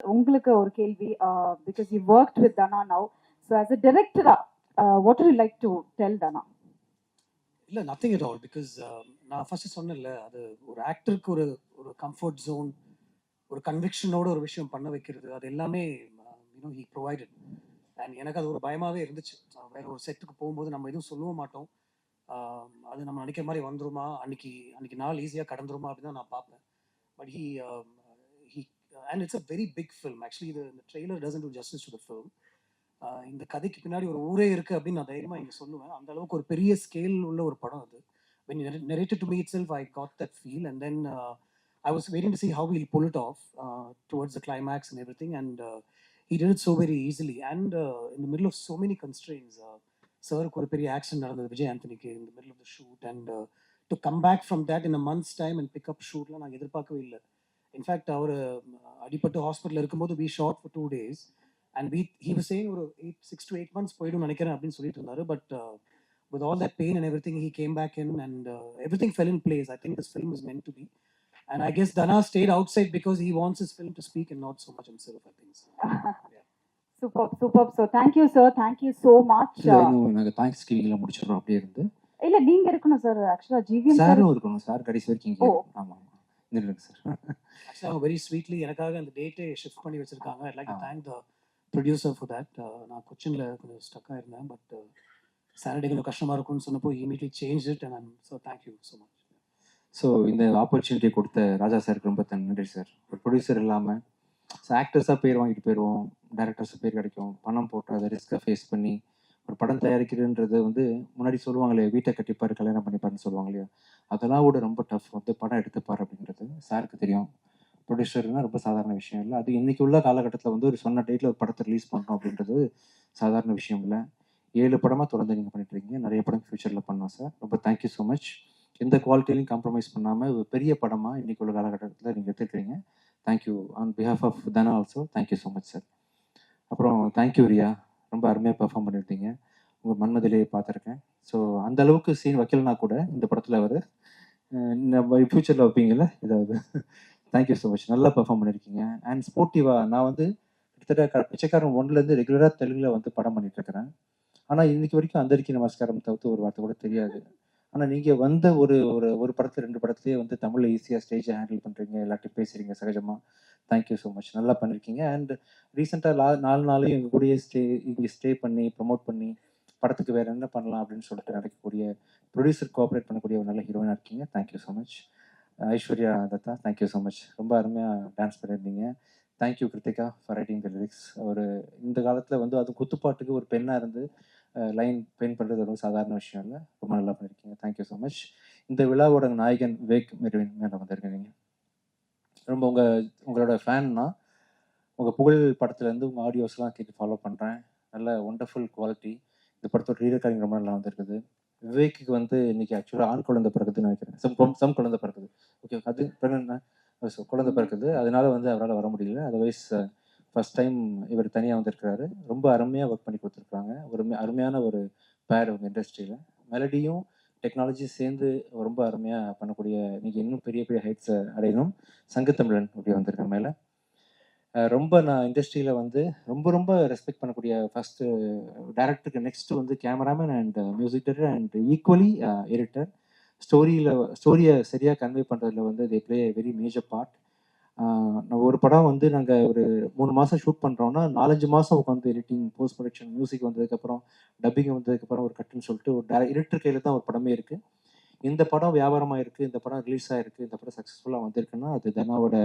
உங்களுக்கு ஒரு கேள்வி, because you worked with Dana now, so as a director, what would you like to tell Dana? இல்லை, nothing at all. Because நான் first சொன்னேன்ல, அது ஒரு ஆக்டருக்கு ஒரு ஒரு கம்ஃபர்ட் ஜோன், ஒரு கன்விக்ஷனோட ஒரு விஷயம் பண்ண வைக்கிறது, அது எல்லாமே ஹி ப்ரொவைடட். அண்ட் எனக்கு அது ஒரு பயமாகவே இருந்துச்சு. வேற ஒரு செட்டுக்கு போகும்போது நம்ம எதுவும் சொல்லவும் மாட்டோம், அது நம்ம நினைக்கிற மாதிரி வந்துருமா, அன்னைக்கு நாள் ஈஸியாக கடந்துருமா அப்படின்னு தான் நான் பார்ப்பேன். But he and it's a very big film actually. The trailer doesn't do justice to the film. இந்த கதைக்கு பின்னாடி ஒரு ஊரே இருக்கு அப்படின்னு நான் தைரியமா இங்க சொல்லுவேன். அந்த அளவுக்கு ஒரு பெரிய ஸ்கேல் உள்ள ஒரு படம் அது. when you narrated to me itself, I got that feel, and then I was waiting to see how he'll pull it off towards the climax and everything, and he did it so very easily, and in the middle of so many constraints. Sirku ஒரு பெரிய accident நடந்தது Vijay ஆண்டனிக்கு in the middle of the shoot, and to come back from that in a month's time and pick up shootலாம் நான் எதிர்பார்க்கவே இல்லை. In fact அவர் அடிபட்டு hospital இருக்கும்போது we shot for 2 days, and he was saying ஒரு 6 to 8 months போய்டும் நினைக்கிறேன் அப்படின்னு சொல்லிட்டு இருந்தாரு. But with all that pain and everything, he came back in, and everything fell in place. I think this film is meant to be, and I guess Dana stayed outside because he wants his film to speak and not so much himself, I think so. Yeah. Superb. So thank you sir, thank you so much. நாங்க thanks கிவிங்ல முடிச்சிரோம். அப்படியே இருந்து இல்ல நீங்க இருக்கணும் sir, ஆக்சுவலா GVM சாரும் இருக்கணும் sir, கடைசி வரைக்கும் இங்கே. ஆமா நில்லுங்க சார். ஆக்சுவலா வெரி ஸ்வீட்லி எனக்காக அந்த டேட்டே ஷிஃப்ட் பண்ணி வச்சிருக்காங்க. I'd like to thank the producer for that. நான் கொச்சின்ல கொஞ்சம் ஸ்டக்கா இருந்தேன், பட் சாட்டர்டே கொஞ்சம் கஷ்டமா இருக்கும்னு சொன்னப்போ immediately changed it, and I'm so thank you so much. So இந்த ஆப்பர்ச்சுனிட்டி கொடுத்த ராஜா சாருக்கு ரொம்ப நன்றி சார். ஒரு ப்ரொடியூசர் இல்லாமல் ஆக்டர்ஸாக பேர் வாங்கிட்டு போயிடுவோம், டேரக்டர்ஸாக பேர் கிடைக்கும், பணம் போட்டு அதை ரிஸ்க்கை ஃபேஸ் பண்ணி ஒரு படம் தயாரிக்கிறதுன்றது வந்து முன்னாடி சொல்லுவாங்களே, வீட்டை கட்டிப்பார் கல்யாணம் பண்ணிப்பாருன்னு சொல்லுவாங்க இல்லையா, அதெல்லாம் கூட ரொம்ப டஃப். வந்து படம் எடுத்துப்பார் அப்படின்றது சாருக்கு தெரியும். ப்ரொடியூசர்னால் ரொம்ப சாதாரண விஷயம் இல்லை. அது இன்றைக்கி உள்ள காலகட்டத்தில் வந்து ஒரு சொன்ன டேட்டில் ஒரு படத்தை ரிலீஸ் பண்ணுறோம் அப்படின்றது சாதாரண விஷயம் இல்லை. 7 படமாக தொடர்ந்து நீங்கள் பண்ணிட்டுருக்கீங்க, நிறைய படம் ஃப்யூச்சரில் பண்ணோம் சார். ரொம்ப தேங்க்யூ ஸோ மச். எந்த குவாலிட்டிலையும் காம்ப்ரமைஸ் பண்ணாமல் ஒரு பெரிய படமாக இன்றைக்கி உள்ள காலகட்டத்தில் நீங்கள் எடுத்துக்கிறீங்க. Thank you on behalf of Dhana also. Thank you so much sir. அப்புறம் தேங்க்யூ ரியா, ரொம்ப அருமையாக பெர்ஃபார்ம் பண்ணியிருந்தீங்க. உங்கள் மன்மதிலேயே பார்த்துருக்கேன். ஸோ அந்த அளவுக்கு சீன் வைக்கலனா கூட இந்த படத்தில் அவர் ஃப்யூச்சரில் வைப்பீங்கள்ல ஏதாவது. தேங்க்யூ ஸோ மச், நல்லா பெர்ஃபார்ம் பண்ணியிருக்கீங்க. அண்ட் ஸ்போர்ட்டிவாக நான் வந்து கிட்டத்தட்ட பிச்சைக்காரன் 1லேருந்து ரெகுலராக தெலுங்கில் வந்து படம் பண்ணிகிட்ருக்கிறேன். ஆனால் இன்றைக்கி வரைக்கும் அந்தரிக்கி நமஸ்காரம் தவிர்த்து ஒரு வார்த்தை கூட தெரியாது. ஆனால் நீங்கள் வந்த ஒரு படத்தில் 2 படத்துலேயே வந்து தமிழில் ஈஸியாக ஸ்டேஜை ஹேண்டில் பண்ணுறீங்க, எல்லாத்தையும் பேசுகிறீங்க சகஜமாக. தேங்க்யூ ஸோ மச், நல்லா பண்ணியிருக்கீங்க. அண்ட் ரீசெண்டாக 4 நாளையும் எங்கள் கூடயே இங்கே ஸ்டே பண்ணி ப்ரொமோட் பண்ணி படத்துக்கு வேறு என்ன பண்ணலாம் அப்படின்னு சொல்லிட்டு நடக்கக்கூடிய ப்ரொடியூசர் கோஆப்ரேட் பண்ணக்கூடிய ஒரு நல்ல ஹீரோயினாக இருக்கீங்க. Thank you so much. Aishwarya Dutta, thank you so much, ரொம்ப அருமையாக டான்ஸ் பண்ணியிருந்தீங்க. Thank you Krithika for writing the lyrics. ஒரு இந்த காலத்தில் வந்து அது குத்துப்பாட்டுக்கு ஒரு பெண்ணாக இருந்து லைன் பெயின் பண்ணுறது ரொம்ப சாதாரண விஷயம் இல்லை, ரொம்ப நல்லா பண்ணியிருக்கீங்க. Thank you so much. இந்த விழாவோட நாயகன் விவேக் மெர்வின் மேலே வந்திருக்கீங்க. ரொம்ப உங்களோட ஃபேன்னா உங்கள் புகழ் படத்துலேருந்து உங்கள் ஆடியோஸ்லாம் கேட்டு ஃபாலோ பண்ணுறேன். நல்ல ஒண்டர்ஃபுல் குவாலிட்டி. இந்த படத்தோட ரீரெக்கார்டிங் ரொம்ப நல்லா வந்திருக்குது. விவேக்கு வந்து இன்னைக்கு ஆக்சுவலாக ஆண் குழந்தை பிறகுதுன்னு நினைக்கிறேன். சம் குழந்தை பிறகுது. ஓகே, அது குழந்தை பிறக்குது, அதனால வந்து அவரால் வர முடியல. அதர்வைஸ் ஃபர்ஸ்ட் டைம் இவர் தனியாக வந்திருக்கிறாரு. ரொம்ப அருமையாக ஒர்க் பண்ணி கொடுத்துருக்காங்க. ஒரு அருமையான ஒரு பேர் அவங்க இண்டஸ்ட்ரியில். மெலடியும் டெக்னாலஜியும் சேர்ந்து ரொம்ப அருமையாக பண்ணக்கூடிய நீங்கள் இன்னும் பெரிய பெரிய ஹைட்ஸை அடையணும். சங்கத்தமிழன் அப்படி வந்திருக்கேன் மேலே. ரொம்ப நான் இண்டஸ்ட்ரியில் வந்து ரொம்ப ரெஸ்பெக்ட் பண்ணக்கூடிய ஃபஸ்ட்டு டேரக்டருக்கு நெக்ஸ்ட்டு வந்து cameraman and music director and equally editor. ஸ்டோரியை சரியாக கன்வே பண்ணுறதுல வந்து they play very major part. நம்ம ஒரு படம் வந்து நாங்கள் ஒரு 3 மாதம் ஷூட் பண்ணுறோன்னா 4-5 மாதம் உட்காந்து எடிட்டிங், போஸ்ட் ப்ரொடக்ஷன், மியூசிக் வந்ததுக்கப்புறம், டப்பிங் வந்ததுக்கப்புறம் ஒரு கட்டுன்னு சொல்லிட்டு ஒரு எடிட்டர் கையில் தான் ஒரு படமே இருக்குது. இந்த படம் வியாபாரமாக இருக்குது, இந்த படம் ரிலீஸ் ஆகிருக்கு, இந்த படம் சக்ஸஸ்ஃபுல்லாக வந்திருக்குன்னா அது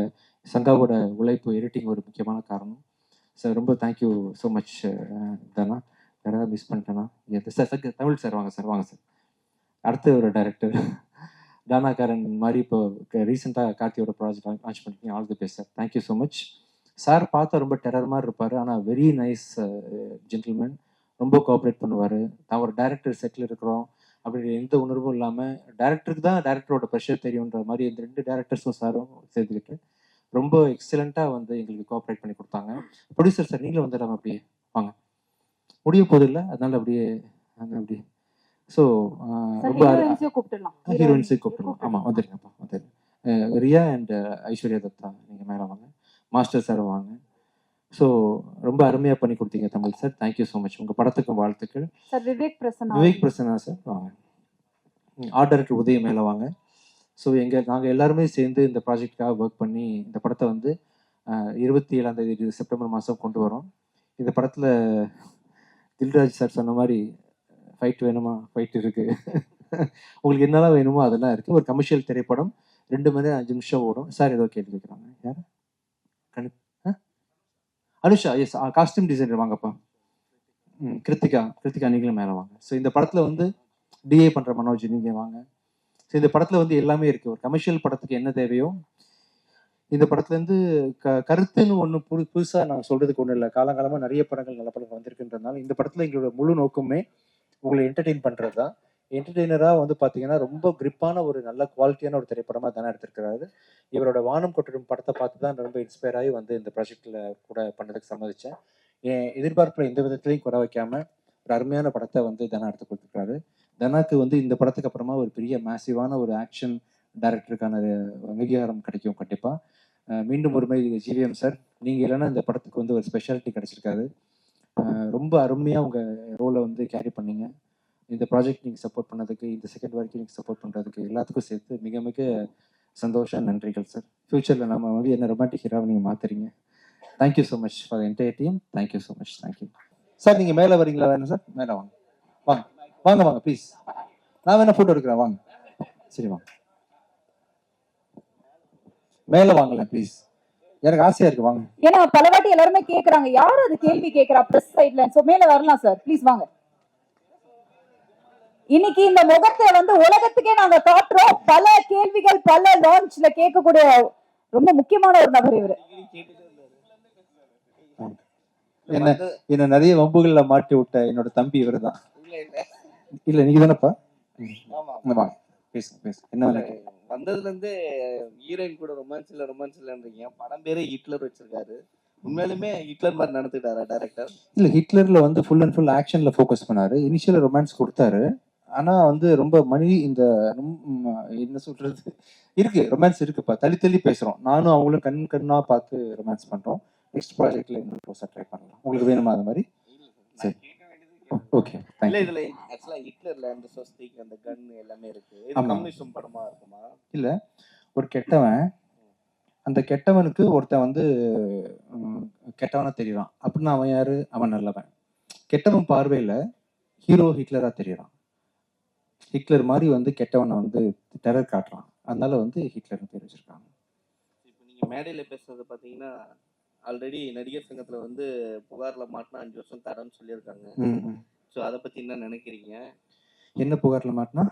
சங்காவோட உழைப்பு, எடிட்டிங் ஒரு முக்கியமான காரணம். சார் ரொம்ப தேங்க்யூ ஸோ மச் தனா. வேறு ஏதாவது மிஸ் பண்ணிட்டேன்னா சார் தமிழ் சார் வாங்க சார். அடுத்த ஒரு டைரக்டர் தானாக்காரன் மாதிரி இப்போ ரீசெண்டாக கார்த்தியோட ப்ராஜெக்ட் லான்ச் பண்ணிருக்கீங்க. All the best sir. Thank you so much. Sir பார்த்தா ரொம்ப டெரர் மாதிரி இருப்பார், ஆனால் வெரி நைஸ் ஜென்டில்மேன். ரொம்ப கோஆப்ரேட் பண்ணுவார். நான் ஒரு டைரக்டர் செட்டில் இருக்கிறோம் அப்படி எந்த உணர்வும் இல்லாமல் டேரக்டருக்கு தான் டேரக்டரோட ப்ரெஷர் தெரியுன்ற மாதிரி இந்த 2 டேரக்டர்ஸும் சாரும் சேர்த்துக்கிட்டு ரொம்ப எக்ஸலண்ட்டாக வந்து எங்களுக்கு கோஆப்ரேட் பண்ணி கொடுத்தாங்க. ப்ரொடியூசர் சார் நீங்களும் வந்துடாமல் அப்படியே வாங்க, முடிய போது இல்லை, அதனால அப்படியே ஸோ ரொம்ப ஹீரோயின்ஸே கூப்பிடலாம். ஆமாம் வந்துருங்கப்பா, வந்துருங்க. ரியா அண்ட் ஐஸ்வர்யா தத்தா நீங்கள் மேலே வாங்க. மாஸ்டர் சார் வாங்க. ஸோ ரொம்ப அருமையாக பண்ணி கொடுத்தீங்க Tamil sir. Thank you so much. உங்கள் படத்துக்கும் வாழ்த்துக்கள். சார் விவேக் பிரசன்னா. விவேக் பிரசன்னா சார் வாங்க. ஆர்ட் டைரக்டர் உதய மேலே வாங்க. ஸோ நாங்கள் எல்லாருமே சேர்ந்து இந்த ப்ராஜெக்டுக்காக ஒர்க் பண்ணி இந்த படத்தை வந்து 27ஆம் தேதி செப்டம்பர் மாதம் கொண்டு வரோம். இந்த படத்தில் தில்ராஜ் சார் சொன்ன மாதிரி ஃபைட் வேணுமா, ஃபைட் இருக்குது, உங்களுக்கு என்னெல்லாம் வேணுமோ அதெல்லாம் இருக்குது. ஒரு கமர்ஷியல் திரைப்படம், 2 மணி நேரம் 5 நிமிஷம் ஓடும். சார் ஏதோ கேள்வி கேட்குறாங்க. யார்? அனுஷா. எஸ், காஸ்டியூம் டிசைனர் வாங்கப்பா. கிருத்திகா நீங்களும் மேலே வாங்க. ஸோ இந்த படத்தில் வந்து டிஏ பண்ணுற மனோஜ் நீங்கள் வாங்க. ஸோ இந்த படத்தில் வந்து எல்லாமே இருக்குது. ஒரு கமர்ஷியல் படத்துக்கு என்ன தேவையோ இந்த படத்துலேருந்து கருத்துன்னு ஒன்று புதுசாக நான் சொல்கிறதுக்கு ஒன்றும் இல்லை. காலங்காலமாக நிறைய படங்கள் நல்ல படங்கள் வந்திருக்குன்றதுனால இந்த படத்தில் எங்களோட முழு நோக்கமே உங்களை என்டர்டெயின் பண்ணுறது தான். என்டர்டெய்னராக வந்து பார்த்தீங்கன்னா ரொம்ப கிரிப்பான ஒரு நல்ல குவாலிட்டியான ஒரு திரைப்படமாக தானே எடுத்திருக்கிறாரு. இவரோட வானம் கொட்டிடும் படத்தை பார்த்து தான் ரொம்ப இன்ஸ்பயர் ஆகி வந்து இந்த ப்ராஜெக்டில் கூட பண்ணதுக்கு சம்மதிச்சேன். என் எதிர்பார்ப்பில் எந்த விதத்துலையும் குறை வைக்காமல் ஒரு அருமையான படத்தை வந்து தனா எடுத்து கொடுத்துருக்காரு. தனாக்கு வந்து இந்த படத்துக்கு அப்புறமா ஒரு பெரிய மேசிவான ஒரு ஆக்ஷன் டைரக்டருக்கான அங்கீகாரம் கிடைக்கும் கண்டிப்பாக. மீண்டும் ஒருமை ஜிவிஎம் சார், நீங்கள் இல்லைன்னா இந்த படத்துக்கு வந்து ஒரு ஸ்பெஷாலிட்டி கிடைச்சிருக்காது. ரொம்ப அருமையாக உங்கள் ரோலை வந்து கேரி பண்ணீங்க. இந்த ப்ராஜெக்ட் நீங்கள் சப்போர்ட் பண்ணதுக்கு, இந்த செகண்ட் வரைக்கும் நீங்கள் சப்போர்ட் பண்ணுறதுக்கு எல்லாத்துக்கும் சேர்த்து மிக மிக சந்தோஷம், நன்றிகள் சார். ஃப்யூச்சரில் நம்ம வந்து என்ன ரொமான்டிக் ஹீரோவை நீங்கள் மாற்றுறீங்க. Thank you so much for entire team. Thank you so much. Thank you sir. நீங்கள் மேலே வரீங்களா? வேணும் சார், மேலே வாங்க வாங்க வாங்க வாங்க ப்ளீஸ். நான் வேணா ஃபோட்டோ எடுக்கிறேன், வாங்க. சரி வாங்க, மேலே வாங்கலாம் ப்ளீஸ், எனக்கு ஆசையா இருக்கு, வாங்க. ஏன்னா பல வாட்டி எல்லாருமே கேக்குறாங்க, யாரும் அது கேள்வி கேட்கறா பிரஸ் சைட்ல. சோ மேல வரலாம் சார், ப்ளீஸ் வாங்க. இன்னைக்கு இந்த முகத்தை வந்து உலகத்துக்கே நாங்க காட்டுறோம். பல கேள்விகள் பல லான்ச்ல கேட்கக்கூடிய ரொம்ப முக்கியமான ஒரு நபர் இவரு. என்ன நிறைய வம்புகள்ல மாட்டி விட்ட என்னோட தம்பி இவரு தான். இல்ல நீங்க தானப்பா? பேசுங்க பேசுங்க. என்ன வந்ததுல இருந்து ஹீரோயின் கூட ரொமான்ஸ் இல்லன்றீங்க. படம் பேரே ஹிட்லர் வச்சிருக்காரு. உண்மையிலுமே ஹிட்லர் மாதிரி நடந்துட்டாரா டைரக்டர்? இல்ல, ஹிட்லர்ல வந்து ஃபுல் அண்ட் ஃபுல் ஆக்ஷன்ல ஃபோக்கஸ் பண்ணாரு. இனிஷியல் ரொமான்ஸ் கொடுத்தாரு. ஆனா வந்து ரொம்ப இந்த என்ன சொல்றது இருக்கு, ரொமான்ஸ் இருக்குப்பா. தள்ளி தள்ளி பேசுறோம். நானும் அவங்களும் கண்ணா பார்த்து ரொமான்ஸ் பண்றோம். நெக்ஸ்ட் ப்ராஜெக்ட்ல இன்னும் க்ளோஸா ட்ரை பண்ணலாம். உங்களுக்கு வேணுமா அது மாதிரி? சரி, ஓகே. இல்ல இதுல ஆக்சுவலா ஹிட்லர்ல அந்த சொஸ்திக் அந்த கன் எல்லாமே இருக்கு. இது கம்யூனிசம் படமா இருக்குமா? இல்ல, ஒரு கெட்டவன், அந்த கெட்டவனுக்கு ஒருத்தன் வந்து கெட்டவனா தெரியறான் அப்படின்னா அவன் யாரு? அவன் நல்லவன். கெட்டவன் பார்வையில ஹீரோ ஹிட்லரா தெரியறான். ஹிட்லர் மாதிரி வந்து கெட்டவனை வந்து டெரர் காட்டுறான். அதனால வந்து ஹிட்லர் பேர் வச்சிருக்காங்க. இப்போ நீங்க மேடையில பேசுறது பாத்தீங்கன்னா ஆல்ரெடி நடிகர் சங்கத்துல வந்து புகார்ல மாட்டினா 5 வருஷம் தரேன்னு சொல்லியிருக்காங்க. ஸோ அதை பத்தி என்ன நினைக்கிறீங்க? என்ன புகார்ல மாட்டினா?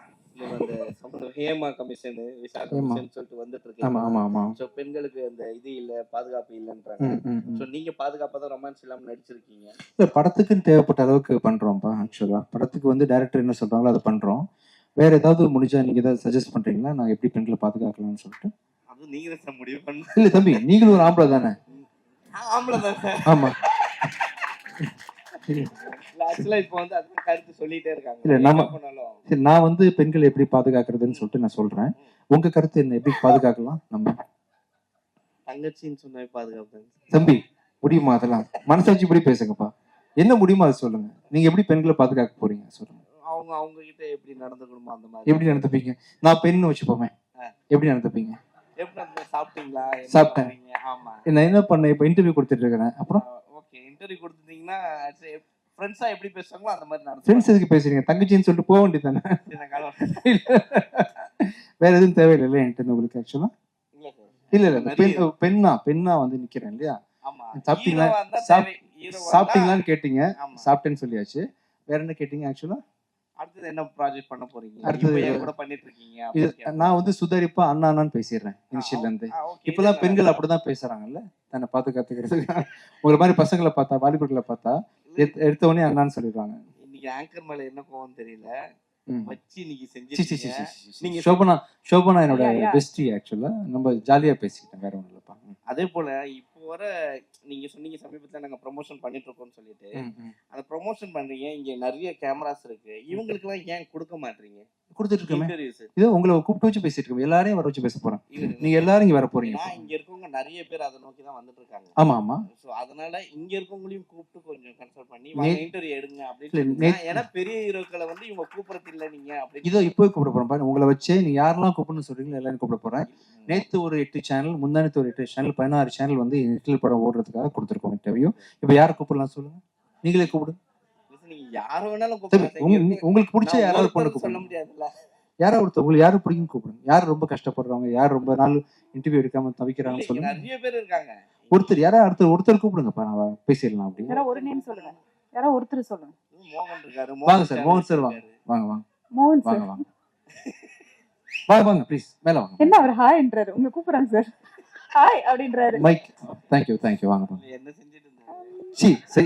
அந்த ஹேமா கமிஷன், விசா கமிஷன் சொல்லிட்டு வந்துட்டு இருக்கு. ஸோ பெண்களுக்கு அந்த இது இல்ல, பாதுகாப்பு இல்லைன்றாங்க. ஸோ நீங்க பாதுகாப்பா தான் ரொமான்ஸ் இல்லாம நடிச்சிருக்கீங்க. இல்ல, படத்துக்குன்னு தேவைப்பட்ட அளவுக்கு பண்றோம்ப்பா. ஆக்சுவலா படத்துக்கு வந்து டைரக்டர் என்ன சொல்றாங்களோ அதை பண்றோம். வேற ஏதாவது முடிஞ்சா நீங்க ஏதாவது சஜஸ்ட் பண்றீங்களா? நான் எப்படி பெண்களை பாதுகாக்கலாம்னு சொல்லிட்டு? அது நீங்க தான் முடிவு பண்ண. இல்ல தம்பி, நீங்களும் ஒரு ஆம்பளை தானே? ஆம்பளை தானே? ஆமா. ஆக்சுவலா இப்போ வந்து அது கருத்து சொல்லிட்டே இருக்காங்க. இல்ல, நம்ம நான் வந்து பெண்களை எப்படி பாதுகாக்கிறதுன்னு சொல்லிட்டு நான் சொல்றேன். உங்க கருத்து என்ன? எப்படி பாதுகாக்கலாம்? நம்ம தங்கச்சின்னு சொன்னா பாதுகாப்பு தம்பி முடியுமா? அதெல்லாம் மனசாட்சி இப்படி பேசுங்கப்பா. என்ன முடியுமா அதை சொல்லுங்க. நீங்க எப்படி பெண்களை பாதுகாக்க போறீங்க சொல்லுங்க. அவங்க கிட்ட எப்படி நடந்துக்கணுமோ அந்த மாதிரி. எப்படி நடந்துப்பீங்க? நான் பெண் வச்சுப்போமே, எப்படி நடந்துப்பீங்க? சாப்பிட்டீங்களா? சாப்பிட்டேன். ஆமா. நான் என்ன பண்ணேன், இப்ப இன்டர்வியூ கொடுத்துட்டு இருக்கேன். அப்புறம் ஓகே, இன்டர்வியூ கொடுத்துட்டீங்கன்னா ஃப்ரெண்ட்ஸா எப்படி பேசுவாங்களோ அந்த மாதிரி நடந்து. ஃப்ரெண்ட்ஸ் எதுக்கு பேசுறீங்க? தங்கச்சின்னு சொல்லிட்டு போக வேண்டியதானே? வேற எதுவும் தேவையில்லை என்கிட்ட உங்களுக்கு ஆக்சுவலா. இல்ல பெண்ணா வந்து நிக்கிறேன் இல்லையா? சாப்பிட்டீங்களான்னு கேட்டீங்க. சாப்பிட்டேன்னு சொல்லியாச்சு. வேற என்ன கேட்டீங்க ஆக்சுவலா? அடுத்தது என்ன ப்ராஜெக்ட் பண்ண போறீங்க? அடுத்து கூட பண்ணிட்டு இருக்கீங்க. நான் வந்து சுதாரிப்பா அண்ணான்னு பேசிடுறேன் இனிஷியல்ல இருந்து. இப்பதான் பெண்கள் அப்படிதான் பேசுறாங்கல்ல, தன்னை பாதுகாத்துக்கிறது. ஒரு மாதிரி பசங்களை பார்த்தா, வாலிபர்களை பார்த்தா எடுத்த உடனே அண்ணான்னு சொல்லிடுவாங்க. இன்னைக்கு ஆங்கர் மேல என்ன கோவம் தெரியல, வச்சு இன்னைக்கு செஞ்சு. சோபனா என்னோட பெஸ்டி. ஆக்சுவலா நம்ம ஜாலியா பேசிக்கிட்டேன், வேற ஒண்ணும் இல்லப்பா. அதே போல இப்போ வர நீங்க சொன்னீங்க சமீபத்துல நாங்க ப்ரொமோஷன் பண்ணிட்டு இருக்கோம்னு சொல்லிட்டு, அந்த ப்ரொமோஷன் பண்றீங்க, இங்க நிறைய கேமராஸ் இருக்கு, இவங்களுக்கு எல்லாம் ஏன் கொடுக்க மாட்டீங்க? கொடுத்துட்டு இருக்கோமே. Interview sir. இதோ உங்களை கூப்பிட்டு வச்சு பேசிட்டு இருக்கோம். எல்லாரையும் வர வச்சு பேச போறேன். நீங்க எல்லாரும் இங்க வர போறீங்க. நான் இங்க இருக்கவங்க நிறைய பேர் அதை நோக்கி தான் வந்துட்டு இருக்காங்க. ஆமா ஆமா. சோ அதனால இங்க இருக்கவங்களையும் கூப்பிட்டு கொஞ்சம் கன்சல்ட் பண்ணி இன்டர்வியூ எடுங்க இல்ல, அப்படின்னு. ஏன்னா பெரிய ஹீரோக்களை வந்து இவங்க கூப்பிடுறது இல்ல நீங்க அப்படின்னு. இதோ இப்போ கூப்பிட போறேன் பாருங்க. உங்களை வச்சு நீங்க யாரெல்லாம் கூப்பிடணும்னு சொல்றீங்களோ எல்லாரும் கூப்பிட போறேன். நேத்து ஒரு 8 சேனல், முந்தானத்து ஒரு 8 சேனல், 16 சேனல் வந்து ஹிட்லர் படம் ஓடுறதுக்காக கொடுத்துருக்கோம் இன்டர்வியூ. இப்போ யாரை கூப்பிடலாம் சொல்லுங்க, நீங்களே கூப்பிடுங்க. நீங்க யார வேணாலும் சரி, கூப்பிடுங்க. உங்களுக்கு பிடிச்ச யாராவது பொண்ணு சொல்ல கூப்பிடுங்க. முடியாதுல்ல. யாராவது ஒருத்தர் உங்களுக்கு யாரு பிடிக்கும் கூப்பிடுங்க. யார் ரொம்ப கஷ்டப்படுறவங்க, யார் ரொம்ப நாள் இன்டர்வியூ எடுக்காம தவிக்கிறாங்கன்னு இங்க சொல்லுங்க. நிறைய பேர் இருக்காங்க. ஒருத்தர் யாராவது ஒருத்தர் கூப்பிடுங்கப்பா, நான் பேசிடலாம். அப்படி யாரோ ஒரு நேம் சொல்லுங்க, யாரோ ஒருத்தர் சொல்லுங்க. மோகன் இருக்காரு. வாங்க சார், மோகன் சார் வாங்க வாங்க வாங்க மோகன் வாங்க சார். வாங்க வாங்க வாங்க ப்ளீஸ் மேல வாங்க. என்ன அவர் ஹாய்ன்றாரு, உங்களை கூப்பிடுறாங்க சார். ஹாய் அப்படின்றாரு. மைக். Thank you thank you. வாங்க வாங்க. என்ன செஞ்சுட்டு இருந்தாங்க? சி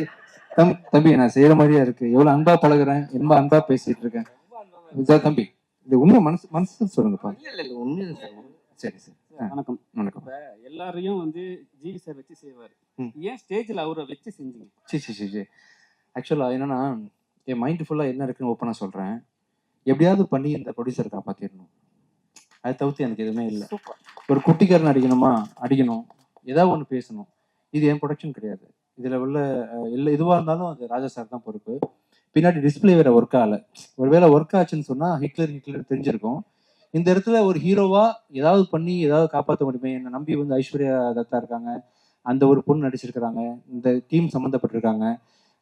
தம்பி, நான் செய்யற மாதிரியா இருக்கு. எவ்வளவு அன்பா பழகுறேன், ரொம்ப அன்பா பேசிட்டு இருக்கேன். சார் தம்பி, இது உண்மை மனசு சொல்லுங்கப்பா. இல்ல உண்மைதான் சார். சரி சரி. வணக்கம். வணக்கம். இப்ப எல்லாரையும் வந்து ஜிவி சார் வச்சு செய்வாரு. ம். ஏன் ஸ்டேஜ்ல அவரை வச்சு செஞ்சீங்க? சரி. ஆக்சுவலா என்னன்னா, என் மைண்ட் ஃபுல்லா என்ன இருக்குன்னு ஓப்பனா சொல்றேன். எப்படியாவது பண்ணி இந்த ப்ரொடியூசர் காப்பாத்திடணும். அதை தவிர்த்து எனக்கு எதுவுமே இல்லை. ஒரு குட்டிக்காரன் அடிக்கணுமா அடிக்கணும், ஏதாவது ஒன்று பேசணும். இது என் ப்ரொடக்ஷன் கிடையாது. இதுல உள்ள எல்லா எதுவாக இருந்தாலும் அது ராஜா சார் தான் பொறுப்பு. பின்னாடி டிஸ்பிளே வேற ஒர்க் ஆகல. ஒருவேளை ஒர்க் ஆச்சுன்னு சொன்னா ஹிட்லர் தெரிஞ்சிருக்கும். இந்த இடத்துல ஒரு ஹீரோவா ஏதாவது பண்ணி ஏதாவது காப்பாற்ற முடியுமே. என்னை நம்பி வந்து ஐஸ்வர்யா தத்தா இருக்காங்க, அந்த ஒரு பொண்ணு நடிச்சிருக்கிறாங்க, இந்த டீம் சம்மந்தப்பட்டிருக்காங்க.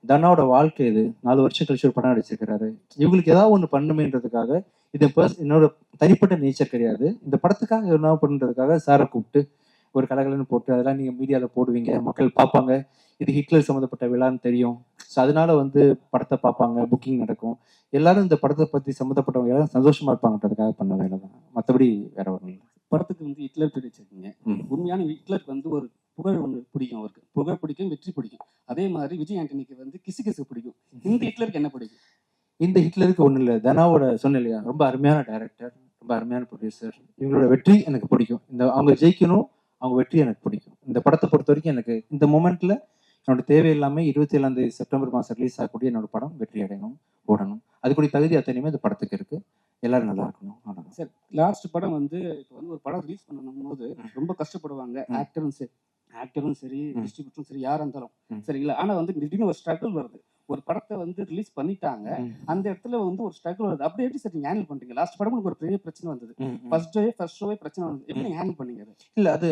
தனாவோட வாழ்க்கை இது. 4 வருஷம் கழிச்சு ஒரு படம் நடிச்சிருக்கிறாரு. இவங்களுக்கு ஏதாவது ஒன்று பண்ணுமேன்றதுக்காக, இது என்னோட தனிப்பட்ட நேச்சர் கிடையாது. இந்த படத்துக்காக என்ன பண்ணுறதுக்காக சாரை கூப்பிட்டு ஒரு கலகலன்னு போட்டு அதெல்லாம் நீங்கள் மீடியாவில் போடுவீங்க, மக்கள் பார்ப்பாங்க, இது ஹிட்லர் சம்மந்தப்பட்ட விழான்னு தெரியும். ஸோ அதனால வந்து படத்தை பார்ப்பாங்க, புக்கிங் நடக்கும். எல்லாரும் இந்த படத்தை பற்றி சம்மந்தப்பட்டவங்க எல்லாரும் சந்தோஷமா இருப்பாங்கன்றதுக்காக பண்ண வேலை தான், மற்றபடி வேற ஒன்றும் இல்லை. படத்துக்கு வந்து ஹிட்லர் பேர் வச்சிருக்கீங்க. ம். உண்மையான ஹிட்லருக்கு வந்து ஒரு புகழ் ஒன்று பிடிக்கும். அவருக்கு புகழ் பிடிக்கும், வெற்றி பிடிக்கும். அதே மாதிரி விஜய் ஆண்டனிக்கு வந்து கிசு பிடிக்கும். இந்த ஹிட்லருக்கு என்ன பிடிக்கும்? இந்த ஹிட்லருக்கு ஒன்றும் இல்லை. தனாவோட சொன்னேன் இல்லையா, ரொம்ப அருமையான டைரக்டர், ரொம்ப அருமையான ப்ரொடியூசர். இவங்களோட வெற்றி எனக்கு பிடிக்கும். அவங்க ஜெயிக்கணும், அவங்க வெற்றி எனக்கு பிடிக்கும். இந்த படத்தை பொறுத்த வரைக்கும் எனக்கு இந்த மொமெண்ட்ல என்னோட தேவையில்லாம 27 செப்டம்பர் மாதம் ரிலீஸ் ஆகக்கூடிய என்னோட படம் வெற்றி அடையணும், ஓடணும். அதுக்குரிய தகுதி அத்தனையுமே இந்த படத்துக்கு இருக்கு. எல்லாரும் நல்லா இருக்கணும். அவ்வளவுதான். சார், லாஸ்ட் படம் வந்து இப்போ வந்து ஒரு படம் ரிலீஸ் பண்ணணும் போது ரொம்ப கஷ்டப்படுவாங்க. ஆக்டரும் சரி, டிஸ்ட்ரிபியூட்டரும் சரி, யாரா இருந்தாலும் சரிங்களா. ஆனா வந்து திடீர்னு ஒரு ஸ்ட்ரகிள் வருது. ஒரு படத்தை வந்து ரிலீஸ் பண்ணிட்டாங்க, அந்த இடத்துல வந்து ஒரு ஸ்ட்ரகிள் வருது. அப்படி எப்படி சார் நீங்க ஹேண்டில் பண்றீங்க? லாஸ்ட் படம் உங்களுக்கு ஒரு பெரிய பிரச்சனை வந்தது. ஃபர்ஸ்ட் ஷோவே பிரச்சனை வந்தது. எப்படி நீங்க ஹேண்டில் பண்ணீங்க அதை? இல்ல, அது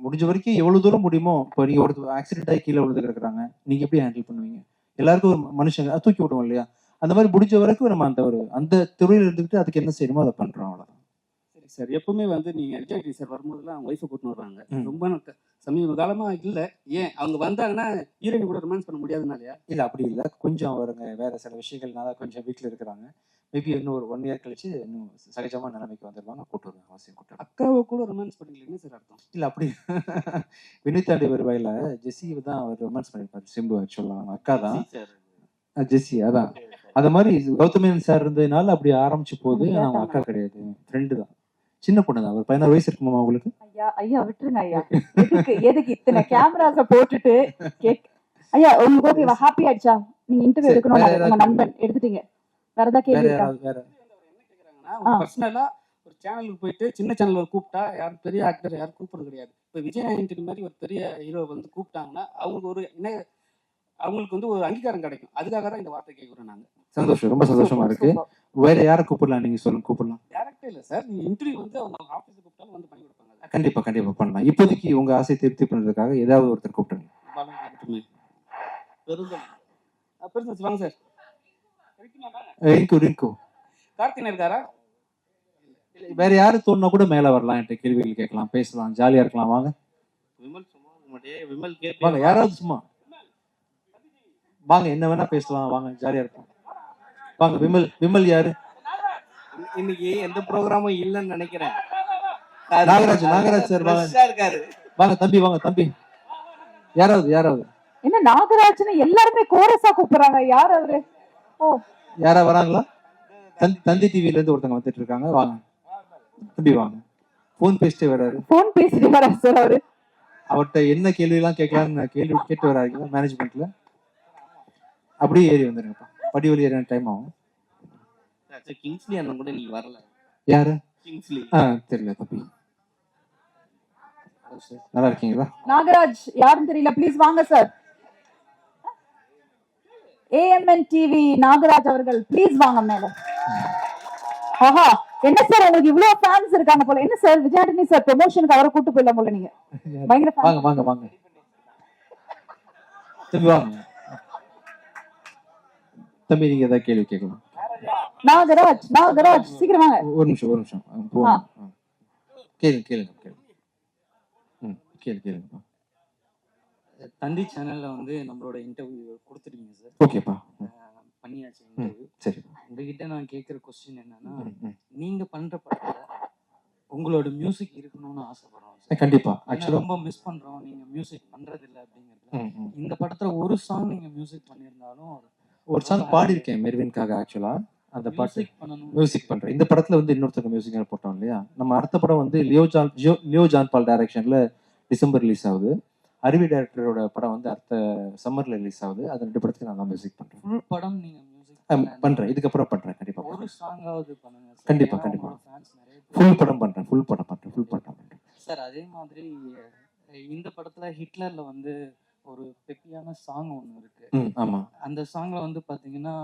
முடிஞ்ச வரைக்கும் எவ்வளவு தூரம் முடியுமோ. இப்போ நீங்க ஒரு ஆக்சிடென்ட் ஆகி கீழே விழுந்து கிடக்குறாங்க, நீங்க எப்படி ஹேண்டில் பண்ணுவீங்க? எல்லாருக்கும் ஒரு மனுஷங்க தூக்கி விடுவோம் இல்லையா, அந்த மாதிரி முடிஞ்ச வரைக்கும் நம்ம அந்த துறையில இருந்துக்கிட்டு அதுக்கு என்ன செய்யணுமோ அதை பண்றோம். அவ்வளவுதான். சரி சார், எப்பவுமே வந்து நீங்க விஜய் சார் வரும்போதெல்லாம் அவங்க ஒய்ஃபை கூட்டின்னு வருவாங்க. ரொம்ப சமீப காலமா இல்ல, ஏன் அவங்க வந்தாங்கன்னா ஹீரோயின் கூட ரொமான்ஸ் பண்ண முடியாதுனாலயா? இல்ல, அப்படி இல்லை. கொஞ்சம் அவருங்க வேற சில விஷயங்கள்னால கொஞ்சம் வீட்டில் இருக்கிறாங்க. மேபி இன்னும் ஒரு 1 இயர் கழிச்சு இன்னும் சகஜமான நிலைமைக்கு வந்துடுவாங்க. கூட்டு வருவாங்க, அவசியம் கூட்டு வருவாங்க. அக்காவை கூட ரொமான்ஸ் பண்ணீங்களா சார் அர்த்தம்? இல்ல, அப்படி வினிதாண்டி வருவாயில ஜெஸ்ஸி தான் அவர் ரொமான்ஸ் பண்ணிருப்பாரு. சிம்பு ஆக்சுவலா அவங்க அக்கா தான் ஜெஸ்ஸி. அதான் அத மாதிரி கௌதமேன் சார் இருந்ததுனால அப்படி ஆரம்பிச்சு போகுது. அவங்க அக்கா கிடையாது, ஃப்ரெண்டு தான். சின்ன பொண்ணு தான். ஒரு 16 வயசு இருக்குமா உங்களுக்கு? ஐயா விட்டுருங்க ஐயா. எதுக்கு இத்தனை கேமராஸ போட்டுட்டு ஐயா உங்களுக்கு ஓகேவா? ஹாப்பி ஆயிடுச்சா? நீங்க இன்டர்வியூ எடுக்கணும், உங்க நண்பன் எடுத்துட்டீங்க. வேற ஏதாவது கேள்வி இருக்கா? வேற என்ன கேக்குறாங்கன்னா, பர்சனலா ஒரு சேனலுக்கு போயிட்டு சின்ன சேனல் கூப்பிட்டா யாரும் பெரிய ஆக்டர் யாரும் கூப்பிடுறது கிடையாது. இப்ப விஜய் ஆண்டனி மாதிரி ஒரு பெரிய ஹீரோ வந்து கூப்பிட்டாங்கன்னா அவங்களுக்கு வந்து ஒரு அங்கீகாரம் கிடைக்கும். அதுக்காக தான் இந்த வார்த்தை கேட்குறோம் நாங்க. சந்தோஷம், ரொம்ப சந்தோஷமா இருக்கு. வேற யாரை கூப்பிடலாம் நீங்க சொல்லுங்க, கூப்பிடலாம். டேரக்டே இல்ல சார், நீங்க இன்டர்வியூ வந்து அவங்க ஆபீஸ்ல கூப்பிட்டாலும் வந்து பண்ணி கொடுப்பாங்க. கண்டிப்பா பண்ணலாம். இப்போதைக்கு உங்க ஆசை திருப்தி பண்றதுக்காக ஏதாவது ஒருத்தர் கூப்பிடுங்க. பெருசு வாங்க சார். ரிங்கு கார்த்திகன் இருக்காரா? வேற யாரு தோணுனா கூட மேல வரலாம், என்கிட்ட கேள்விகள் கேட்கலாம், பேசலாம், ஜாலியா இருக்கலாம். வாங்க வாங்க, யாராவது சும்மா வாங்க, என்ன வேணா பேசலாம், வாங்க, ஜாலியா இருக்கலாம். வாங்க. விமல் யாரு? இன்னைக்கு எந்த ப்ரோக்ராமும் இல்லைன்னு நினைக்கிறேன். நாகராஜ் சார் வாங்க. வாங்க தம்பி, வாங்க தம்பி. யாராவது என்ன நாகராஜ்னு எல்லாருமே கோரஸா கூப்பிடுறாங்க. யார் அவரு? ஓ, யாரா வராங்களா? தந்தி டிவில இருந்து ஒருத்தங்க வந்துட்டு இருக்காங்க. வாங்க தம்பி, வாங்க. போன் பேசிட்டே வராரு. போன் பேசிட்டு வராரு சார் அவரு. அவர்கிட்ட என்ன கேள்வி எல்லாம் கேட்கலாம்னு கேள்வி கேட்டு வராங்க மேனேஜ்மெண்ட்ல. அப்படியே ஏறி வந்துருங்கப்பா, படி வழி ஏறின டைம் ஆகும். கிங்ஸ்லி அண்ணன் கூட நீங்க வரல. யாரு? கிங்ஸ்லி தெரியல தம்பி. நல்லா இருக்கீங்களா? நாகராஜ் யாருன்னு தெரியல, ப்ளீஸ் வாங்க சார். AMN டிவி நாகராஜ் அவர்கள் ப்ளீஸ் வாங்க மேல. ஆஹா, என்ன சார் உங்களுக்கு இவ்வளவு ஃபேன்ஸ் இருக்காங்க போல. என்ன சார் விஜயாண்டனி சார் ப்ரமோஷனுக்கு அவரை கூட்டு போயிடலாம் போல நீங்க. பயங்கர fan. வாங்க வாங்க வாங்க தம்பி வாங்க. தம்பி நீங்க ஏதாவது கேள்வி கேட்கணும். நாகராஜ் நாகராஜ் சீக்கிரம் வாங்க. ஒரு நிமிஷம் போங்க. கேளுங்க கேளுங்க கேளுங்க. கேளுங்கப்பா. தந்தி சேனல்ல வந்து நம்மளோட இன்டர்வியூ கொடுத்துருக்கீங்க சார். ஓகேப்பா. பண்ணியாச்சு இன்டர்வியூ. சரி. உங்ககிட்ட நான் கேட்குற கொஸ்டின் என்னன்னா, நீங்க பண்ற படத்துல உங்களோட மியூசிக் இருக்கணும்னு ஆசைப்படுறோம் சார். கண்டிப்பா. ஏன்னா ஆக்சுவலா ரொம்ப மிஸ் பண்றோம், நீங்க மியூசிக் பண்றது இல்லை அப்படிங்கிறது. இந்த படத்துல ஒரு சாங் நீங்க மியூசிக் பண்ணியிருந்தாலும் ஒரு சாங் பாடியிருக்கேன் மெர்வின்காக. ஆக்சுவலா அந்த பாட்டு மியூசிக் பண்ணணும். மியூசிக் பண்றேன். இந்த படத்துல வந்து இன்னொருத்தங்க மியூசிக் போட்டோம் இல்லையா. நம்ம அடுத்த படம் வந்து லியோ ஜான் பால் டைரக்ஷன்ல டிசம்பர் ரிலீஸ் ஆகுது. அருவி டைரக்டரோட படம் வந்து அடுத்த சம்மர்ல ரிலீஸ் ஆகுது. அது 2 படத்துக்கு நான் தான் மியூசிக் பண்றேன். ஃபுல் படம் நீங்க மியூசிக் பண்றேன். இதுக்கப்புறம் பண்றேன் கண்டிப்பா. ஒரு சாங்காவது பண்ணுங்க சார். கண்டிப்பா ஏன்னா கண்டிப்பா. உங்களோட ஃபேன்ஸ் நிறைய பேர். ஃபுல் படம் பண்றேன். ஃபுல் படம் பண்றேன் சார். அதே மாதிரி இந்த படத்துல ஹிட்லர்ல வந்து ஒரு பெப்பியான சாங் ஒன்று இருக்கு. ஆமா. அந்த சாங்ல வந்து பாத்தீங்கன்னா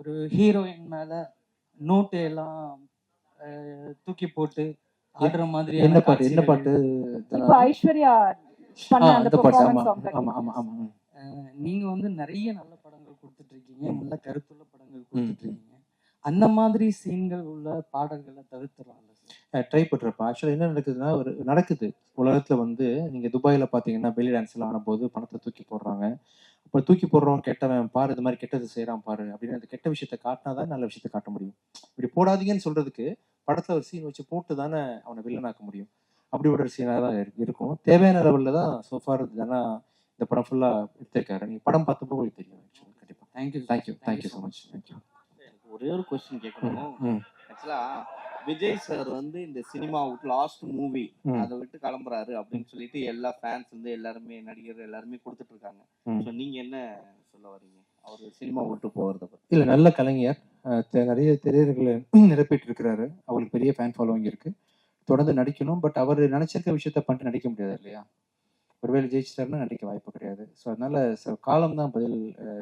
ஒரு ஹீரோயின் மேல நோட்டு எல்லாம் தூக்கி போட்டு ஆடுற மாதிரி. என்ன பாட்டு? என்ன பாட்டு? இப்ப ஐஸ்வர்யா பண்ண அந்த அந்த பாட்டு. ஆமா பெர்ஃபார்மன்ஸ் சாங். ஆமா ஆமா ஆமா. நீங்க வந்து நிறைய நல்ல படங்கள் கொடுத்துட்டு இருக்கீங்க, நல்ல கருத்துள்ள படங்கள் கொடுத்துட்டு இருக்கீங்க. அந்த மாதிரி சீன்கள் உள்ள பாடல்களை தவிர்த்துறாங்க சார். ட்ரை பண்றப்ப ஆக்சுவலா என்ன நடக்குதுன்னா, ஒரு நடக்குது உலகத்துல வந்து. நீங்க துபாயில பாத்தீங்கன்னா பெலி டான்ஸ் எல்லாம் ஆடும்போது பணத்தை தூக்கி போடுறாங்க. அப்ப தூக்கி போடுறவன் கெட்டவன் பாரு, இது மாதிரி கெட்டது செய்யறான் பாரு அப்படின்னு அந்த கெட்ட விஷயத்த காட்டினாதான் நல்ல விஷயத்த காட்ட முடியும். இப்படி போடாதீங்கன்னு சொல்றதுக்கு படத்துல ஒரு சீன் வச்சு போட்டு தானே அவனை வில்லனாக்க முடியும். அப்படி ஒரு சீனா தான் இருக்கும். தேவையான லெவல்ல தான் சோஃபார் இந்த படம் ஃபுல்லா எடுத்திருக்காரு. நீங்க படம் பார்த்தப்போ உங்களுக்கு தெரியும். கண்டிப்பா. Thank you so much. தேங்க்யூ. ஒரே ஒரு கொஸ்டின் கேட்கணும். ஆக்சுவலா விஜய் சார் வந்து இந்த சினிமா விட்டு லாஸ்ட் மூவி அதை விட்டு கிளம்புறாரு அப்படின்னு சொல்லிட்டு எல்லா ஃபேன்ஸ் வந்து எல்லாருமே நடிகர் எல்லாருமே கொடுத்துட்டு இருக்காங்க. ஸோ நீங்க என்ன சொல்ல வரீங்க அவர் சினிமா விட்டு போறத பத்தி? இல்ல, நல்ல கலைஞர். நிறைய திரையர்களை நிரப்பிட்டு இருக்கிறாரு. அவருக்கு பெரிய ஃபேன் ஃபாலோவிங் இருக்கு. தொடர்ந்து நடிக்கணும். பட் அவர் நினைச்சிருக்க விஷயத்த பண்ணிட்டு நடிக்க முடியாது இல்லையா. ஒருவேளை ஜெயிச்சிட்டாருன்னா நடிக்க வாய்ப்பு கிடையாது. ஸோ அதனால காலம் தான் பதில்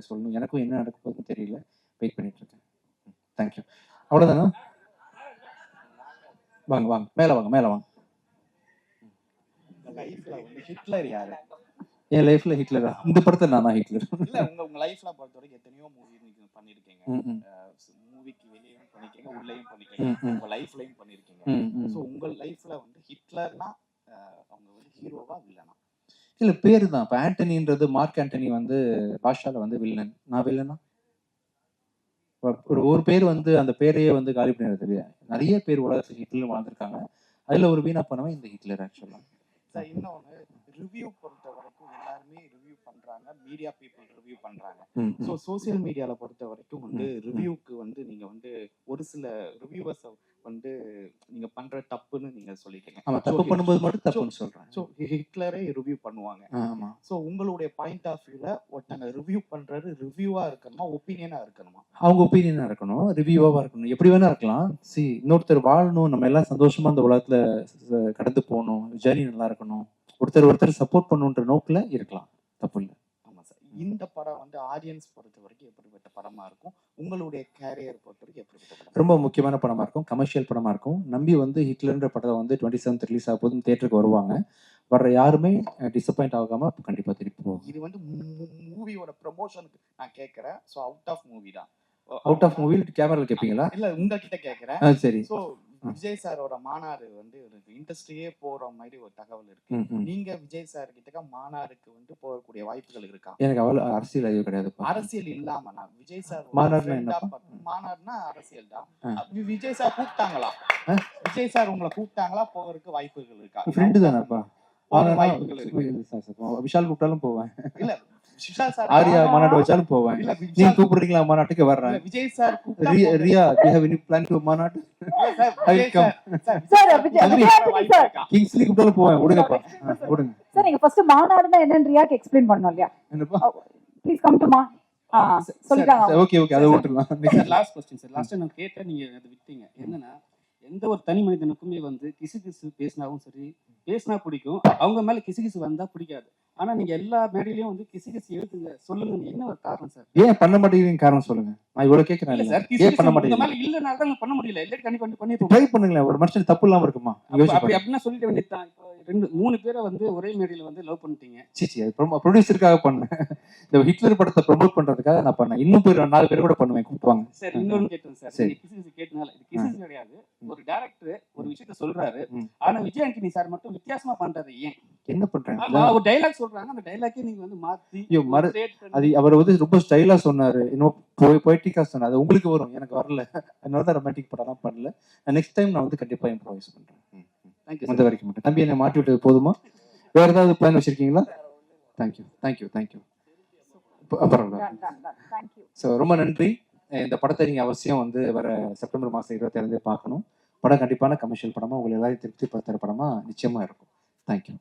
சொல்லணும். எனக்கும் என்ன நடக்க போகுதுன்னு தெரியல. வெயிட் பண்ணிட்டு இருக்கேன். தேங்க்யூ. அவ்வளோதானா? வாங்க வாங்க மேலே வாங்க மேலே வாங்க. லைஃப்ல வந்து ஹிட்லர் யாரு? என் லைஃப்ல ஹிட்லரா? இந்த படத்துல நான் தான் ஹிட்லர். இல்ல உங்க லைஃப்ல பொறுத்த வரைக்கும் எத்தனையோ மூவி நீங்க பண்ணிருக்கீங்க. மூவிக்கு வெளியும் பண்ணிருக்கீங்க, உள்ளேயும் பண்ணிருக்கீங்க, உங்க லைஃப்லயும் பண்ணிருக்கீங்க. சோ உங்க லைஃப்ல வந்து ஹிட்லர்னா அவங்க வந்து ஹீரோவா வில்லனா? இல்ல, பேரு தான். இப்ப ஆண்டனின்றது மார்க் ஆண்டனி வந்து பாஷால வந்து வில்லன். நான் வில்லனா? ஒரு பேர் வந்து அந்த பேரையே வந்து காலி பண்ணிடுறது இல்லையா. நிறைய பேர் உலகத்துக்கு ஹிட்லர் வாழ்ந்திருக்காங்க. அதுல ஒரு வீணா பண்ணவன் இந்த ஹிட்லர் ஆக்சுவலா. இன்னொன்னு ரிவ்யூ பொறுத்த வரைக்கும் எல்லாருமே ரிவ்யூ பண்றாங்க, மீடியா பீப்புள் ரிவ்யூ பண்றாங்க. சோ சோசியல் மீடியால பொறுத்த வரைக்கும் வந்து ரிவ்யூக்கு வந்து நீங்க வந்து ஒரு சில ரிவ்யூவர்ஸ் வந்து நீங்க பண்ற தப்புன்னு நீங்க சொல்லிட்டீங்க. ஆமா, தப்பு பண்ணும்போது மட்டும் தப்புன்னு சொல்றேன். சோ ஹிட்லரே ரிவ்யூ பண்ணுவாங்க. ஆமா. சோ உங்களுடைய பாயிண்ட் ஆஃப் வியூல ஒருத்தங்க ரிவ்யூ பண்றது ரிவ்யூவா இருக்கணுமா, ஒப்பீனியனா இருக்கணுமா? அவங்க ஒப்பீனியனா இருக்கணும், ரிவ்யூவா இருக்கணும். எப்படி வேணா இருக்கலாம். இன்னொருத்தர் வாழணும், நம்ம எல்லாம் சந்தோஷமா அந்த உலகத்துல கடந்து போகணும், ஜர்னி நல்லா இருக்கணும், ஒருத்தர் சப்போர்ட் பண்ணுன்ற நோக்குல இருக்கலாம். தப்பு இல்லை. ஆமா சார். இந்த படம் வந்து ஆடியன்ஸ் பொறுத்த வரைக்கும் எப்படிப்பட்ட படமா இருக்கும்? உங்களுடைய கேரியர் பொறுத்த வரைக்கும் எப்படிப்பட்ட படம்? ரொம்ப முக்கியமான படமா இருக்கும். கமர்ஷியல் படமா இருக்கும். நம்பி வந்து ஹிட்லர்ன்ற படம் வந்து 27th ரிலீஸ் ஆக போதும் தியேட்டருக்கு வருவாங்க. வர்ற யாருமே டிசப்பாயிண்ட் ஆகாம கண்டிப்பா திருப்பி போகும். இது வந்து மூவியோட ப்ரமோஷனுக்கு நான் கேட்கறேன். சோ அவுட் ஆஃப் மூவி தான். அவுட் ஆஃப் மூவி கேமரால கேப்பீங்களா? இல்ல உங்ககிட்ட கேக்குறேன். சரி. சோ விஜய் சாரோட மாநாடு வந்து இண்டஸ்ட்ரியே போற மாதிரி ஒரு தகவல் இருக்கு. நீங்க விஜய் சார் கிட்ட மாநாடுக்கு வந்து போகக்கூடிய வாய்ப்புகள் இருக்கா? எனக்கு அவ்வளவு அரசியல் அறிவு கிடையாது. அரசியல் இல்லாம நான் விஜய் சார் மாநாடுனா அரசியல் தான். விஜய் சார் கூப்பிட்டாங்களா? விஜய் சார் உங்களை கூப்பிட்டாங்களா? போறதுக்கு வாய்ப்புகள் இருக்கா? ஃப்ரெண்டு தானப்பா. வாய்ப்புகள் இருக்கு. விஷால் கூப்பிட்டாலும் போவேன். இல்ல விஷால் சார் ஆரியா மாநாடு வச்சாலும் போவேன். நீங்க கூப்பிடுறீங்களா மாநாட்டுக்கு? வர்றேன். Vijay sir Riya, do you have any plan to மாநாடு? கிங்ஸ்லி கூப்பிட்டாலும் போவேன். விடுங்கப்பா, விடுங்க. சார் நீங்க ஃபர்ஸ்ட் மாநாடுனா என்னன்னு ரியாக்கு எக்ஸ்பிளைன் பண்ணணும் இல்லையா? என்னப்பா? ப்ளீஸ் கம் டு மா. சொல்லிட்டாங்க. ஓகே ஓகே, அதை விட்டுலாம். Last question sir. லாஸ்ட் நான் கேட்டேன், நீங்க அதை விட்டீங்க. என்னன்னா, எந்த ஒரு தனி மனிதனுக்குமே வந்து கிசு பேசினாவும் சரி, பேசினா பிடிக்கும், அவங்க மேல கிசு வந்தா பிடிக்காது. ஆனா நீங்க எல்லா மேடையிலயும் வந்து கிசு எழுதுங்க, சொல்லுங்க, என்ன ஒரு காரணம் சார்? ஏன் பண்ண மாட்டேங்கிறீங்க காரணம் சொல்லுங்க. நான் இவ்வளவு கேட்கிறேன். இல்ல சார், ஏன் பண்ண உங்க மாட்டேங்கிறீங்க? மேல இல்லனால தான் பண்ண முடியல. இல்ல கண்டிப்பா பண்ணிருப்போம். ட்ரை பண்ணுங்களேன். ஒரு மனுஷன் தப்பு இல்லாம இருக்குமா? அப்படி அப்படின்னா சொல்லிட வேண்டியதுதான். இப்போ 3 பேரை வந்து ஒரே மேடையில வந்து லவ் பண்ணிட்டீங்க. சீச்சி, அது ப்ரொடியூசருக்காக பண்ணேன். இந்த ஹிட்லர் படத்தை ப்ரொமோட் பண்றதுக்காக நான் பண்ணேன். இன்னும் பேர் 4 பேர் கூட பண்ணுவேன், கூப்பிடுவாங்க. சரி, இன்னொன்னு கேட்டேன் சார். சரி. கிசு கேட்டனால இது கிசு கிடையாது. ஒரு டைரக்டர் ஒரு விஷயத்த சொல்றாரு, ஆனா விஜய் ஆண்டனி சார் மட்டும் வித்தியாசமா பண்றாரு. ஏன் என்ன பண்றாங்க? ஒரு டைலாக் சொல்றாங்க, அந்த டைலாக்கே நீங்க வந்து மாத்தி அது அவர் வந்து ரொம்ப ஸ்டைலா சொன்னாரு, இன்னும் பொய்டிக்கா சொன்னாரு. அது உங்களுக்கு வரும், எனக்கு வரல. அதனால தான் ரொமான்டிக் படம் பண்ணல. நெக்ஸ்ட் டைம் நான் வந்து கண்டிப்பா இம்ப்ரோவைஸ் பண்றேன். இந்த வரைக்கும் மட்டும். தம்பி என்னை மாட்டி விட்டது போதுமா? வேற ஏதாவது பிளான் வச்சிருக்கீங்களா? தேங்க்யூ. அப்புறம் ஸோ ரொம்ப நன்றி. இந்த படத்தை நீங்க அவசியம் வந்து வர செப்டம்பர் மாசம் 27 பார்க்கணும். படம் கண்டிப்பான கமர்ஷியல் படமா, உங்களை எல்லாரையும் திருப்திப்படுத்துற படமா நிச்சயமா இருக்கும். தேங்க்யூ.